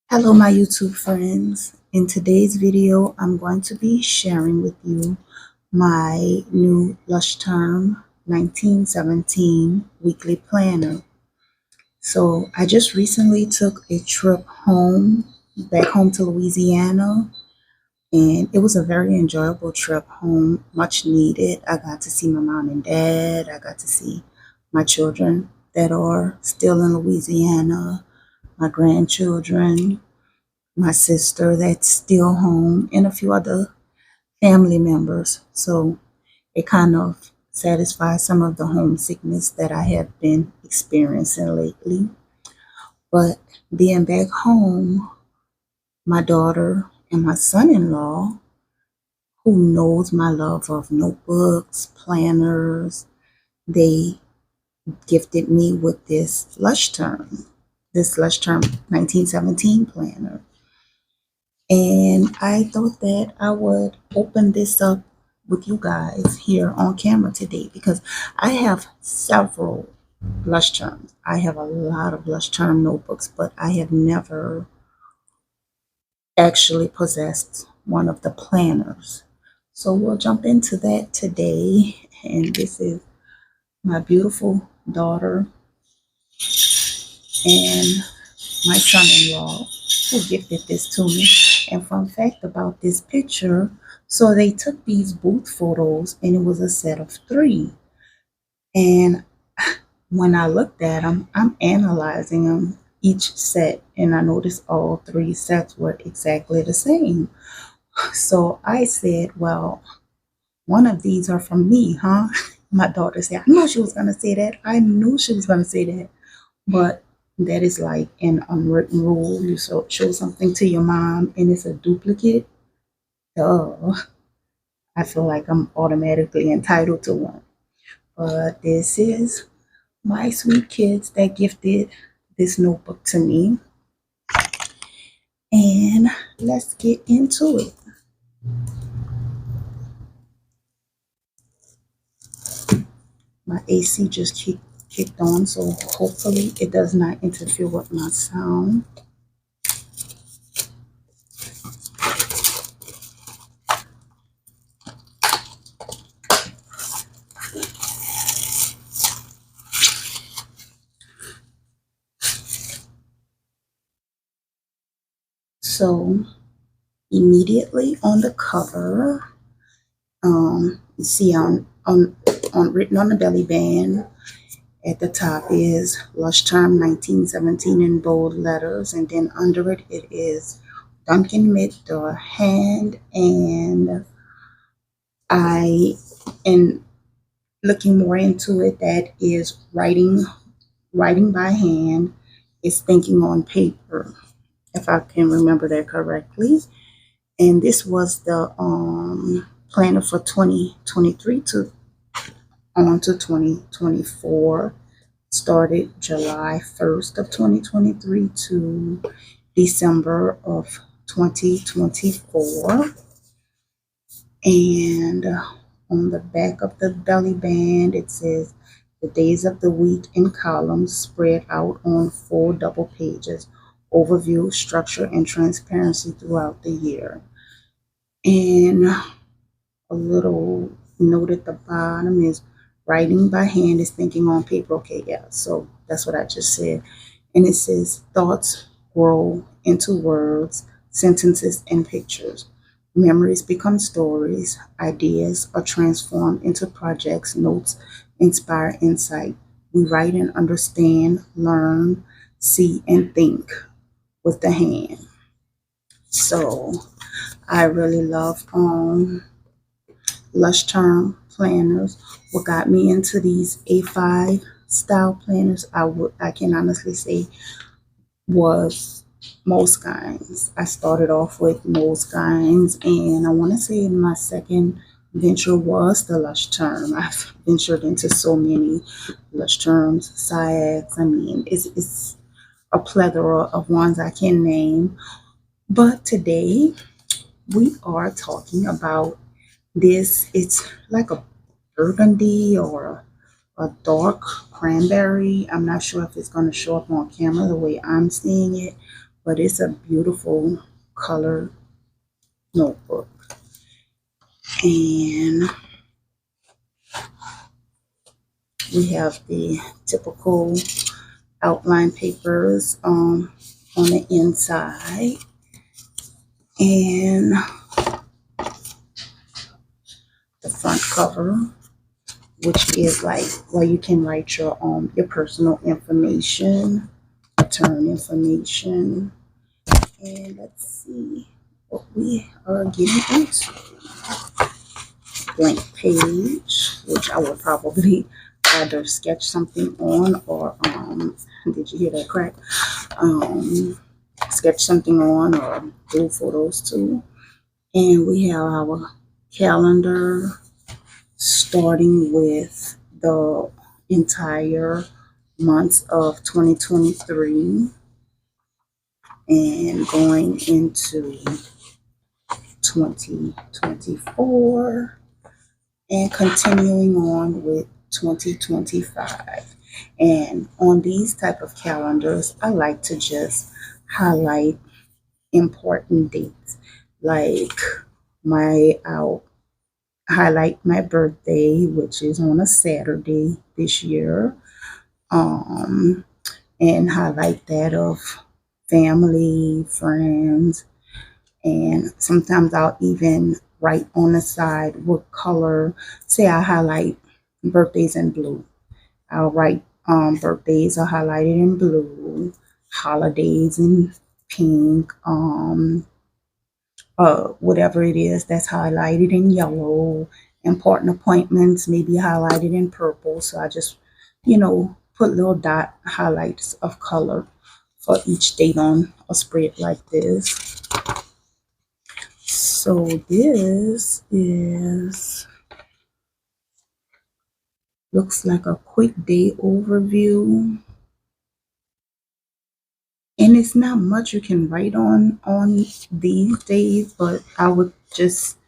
Hello, my YouTube friends. In today's video, I'm going to be sharing with you my new Leuchtturm 1917 weekly planner. So I just recently took a trip back home to Louisiana, and it was a very enjoyable trip home, much needed. I got to see my mom and dad. I got to see my children that are still in Louisiana, my grandchildren, my sister that's still home, and a few other family members. So it kind of satisfies some of the homesickness that I have been experiencing lately. But being back home, my daughter and my son in law, who knows my love of notebooks, planners, they gifted me with this Leuchtturm 1917 planner. And I thought that I would open this up with you guys here on camera today because I have several blush terms. I have a lot of blush term notebooks, but I have never actually possessed one of the planners. So we'll jump into that today. And this is my beautiful daughter and my son-in-law who gifted this to me. And fun fact about this picture, so they took these booth photos and it was a set of three. And when I looked at them, I'm analyzing them each set, and I noticed all three sets were exactly the same. So I said, well, one of these are from me, huh? My daughter said, I knew she was going to say that. I knew she was going to say that. But that is like an unwritten rule. You show something to your mom and it's a duplicate. Duh. I feel like I'm automatically entitled to one. But this is my sweet kids that gifted this notebook to me. And let's get into it. My AC just kicked on, so hopefully it does not interfere with my sound. So immediately on the cover, you see on written on the belly band at the top is Leuchtturm 1917 in bold letters, and then under it it is Duncan mit der Hand. And I, in looking more into it, that is writing by hand, is thinking on paper, if I can remember that correctly. And this was the planner for 2023 to on to 2024. Started July 1st of 2023 to December of 2024. And on the back of the belly band, it says the days of the week in columns spread out on 4 double pages, overview, structure, and transparency throughout the year. And a little note at the bottom is writing by hand is thinking on paper. Okay, yeah, so that's what I just said. And it says thoughts grow into words, sentences, and pictures. Memories become stories. Ideas are transformed into projects. Notes inspire insight. We write and understand, learn, see, and think with the hand. So I really love Leuchtturm planners. What got me into these A5 style planners, I can honestly say, was Moleskines. I started off with Moleskines, and I want to say my second venture was the Leuchtturm. I've ventured into so many Leuchtturms, Syags. I mean, it's a plethora of ones I can name. But today we are talking about this. It's like a burgundy or a dark cranberry. I'm not sure if it's going to show up on camera the way I'm seeing it, but it's a beautiful color notebook. And we have the typical outline papers on the inside, and the front cover, which is like where you can write your personal information, return information. And let's see what we are getting into. Blank page, which I will probably either sketch something on or did you hear that crack? Sketch something on or glue photos too. And we have our calendar starting with the entire months of 2023 and going into 2024 and continuing on with 2025. And on these type of calendars, I like to just highlight important dates, like I'll highlight my birthday, which is on a Saturday this year, and highlight that of family, friends, and sometimes I'll even write on the side what color. Say I highlight birthdays in blue. I'll write birthdays are highlighted in blue, holidays in pink, whatever it is that's highlighted in yellow, important appointments may be highlighted in purple. So I just, put little dot highlights of color for each date on a spread like this. So this looks like a quick day overview. And it's not much you can write on these days, but I would just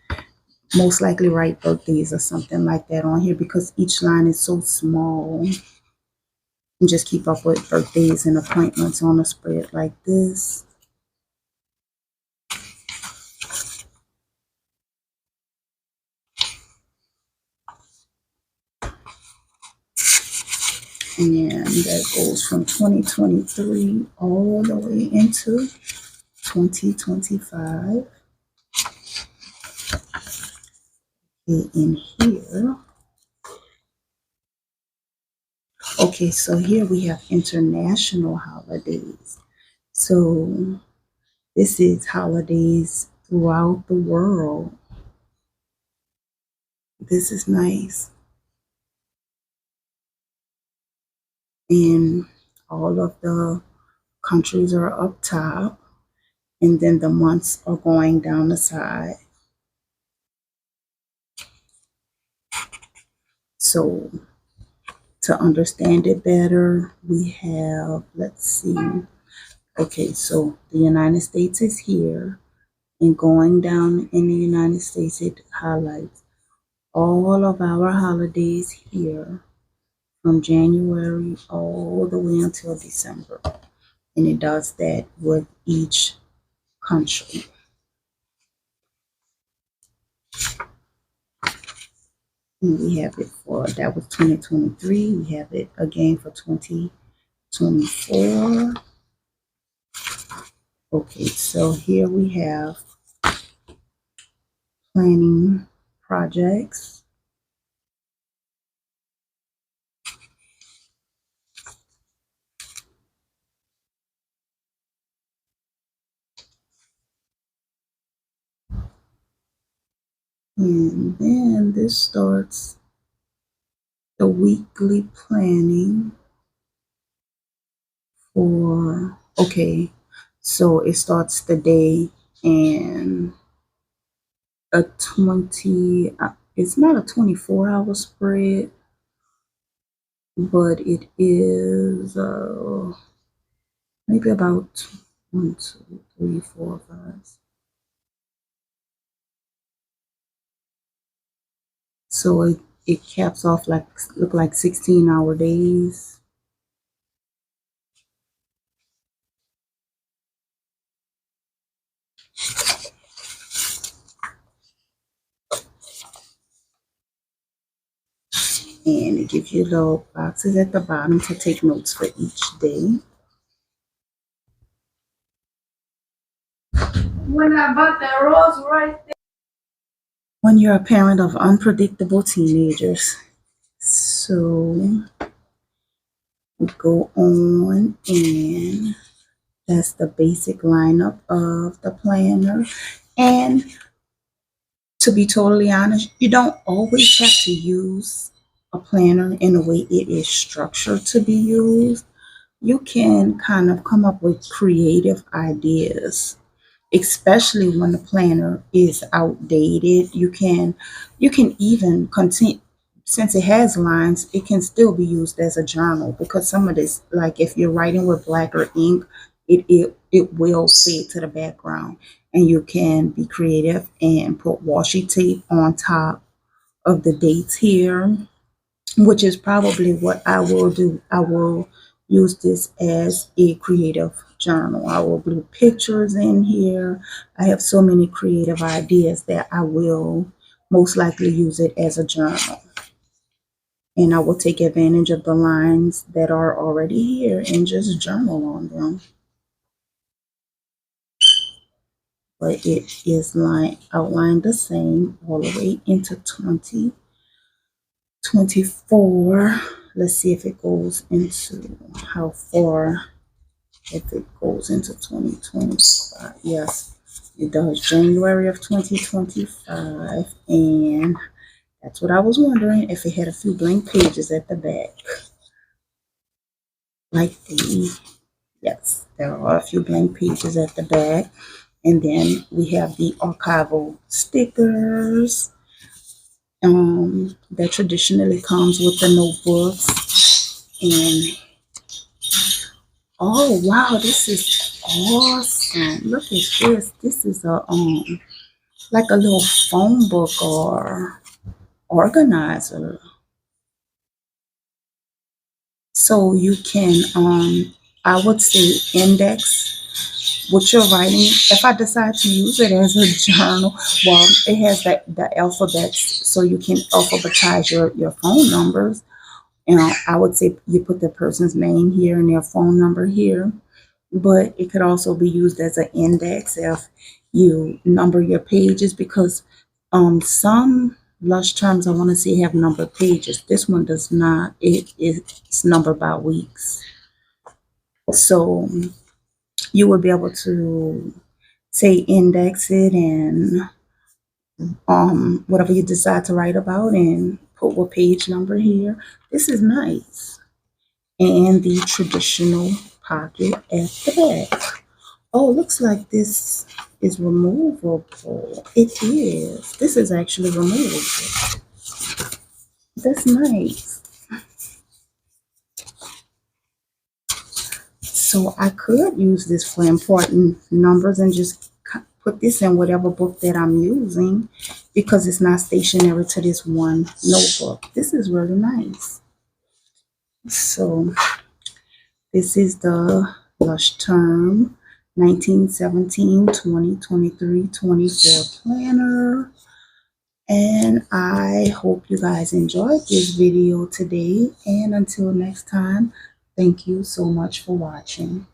most likely write birthdays or something like that on here because each line is so small. And just keep up with birthdays and appointments on a spread like this. And that goes from 2023 all the way into 2025. In here. Okay, so here we have international holidays. So this is holidays throughout the world. This is nice. And all of the countries are up top, and then the months are going down the side. So to understand it better, we have, let's see. Okay, so the United States is here, and going down in the United States, it highlights all of our holidays here from January all the way until December. And it does that with each country. And we have it for, that was 2023. We have it again for 2024. Okay, so here we have planning projects. And then this starts the weekly planning for, okay, so it starts the day and a 20, it's not a 24-hour spread, but it is maybe about 1, 2, 3, 4, 5. So it caps off look like 16-hour days. And it gives you little boxes at the bottom to take notes for each day. When I bought that rose right there. When you're a parent of unpredictable teenagers. So we go on, and that's the basic lineup of the planner. And to be totally honest, you don't always have to use a planner in the way it is structured to be used. You can kind of come up with creative ideas, especially when the planner is outdated. You can even continue, since it has lines, it can still be used as a journal, because some of this, like if you're writing with black or ink, it will fade to the background, and you can be creative and put washi tape on top of the dates here, which is probably what I will do. I will use this as a creative journal. I will glue pictures in here. I have so many creative ideas that I will most likely use it as a journal. And I will take advantage of the lines that are already here and just journal on them. But it is outlined the same all the way into 2024. Let's see if it goes into how far, if it goes into 2025. Yes, it does. January of 2025. And that's what I was wondering, if it had a few blank pages at the back. Like the, yes, there are a few blank pages at the back. And then we have the archival stickers that traditionally comes with the notebooks. And oh wow, this is awesome. Look at this. This is a like a little phone book or organizer. So you can I would say index what you're writing. If I decide to use it as a journal, well, it has the alphabets, so you can alphabetize your phone numbers. And I would say you put the person's name here and their phone number here. But it could also be used as an index if you number your pages, because some lush terms, I want to say, have numbered pages. This one does not. It's numbered by weeks. So you will be able to say index it, and whatever you decide to write about, and put what page number here. This is nice. And the traditional pocket at the back. Oh, looks like this is removable. It is. This is actually removable. That's nice. So I could use this for important numbers and just put this in whatever book that I'm using, because it's not stationary to this one notebook. This is really nice. So this is the Leuchtturm 1917, 2023, 24 planner. And I hope you guys enjoyed this video today. And until next time, thank you so much for watching.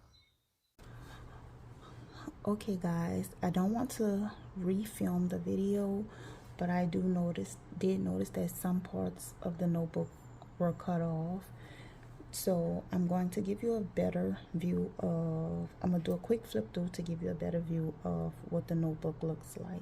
Okay guys, I don't want to refilm the video, but I did notice that some parts of the notebook were cut off. So I'm going to give you a better view of, I'm going to do a quick flip through to give you a better view of what the notebook looks like.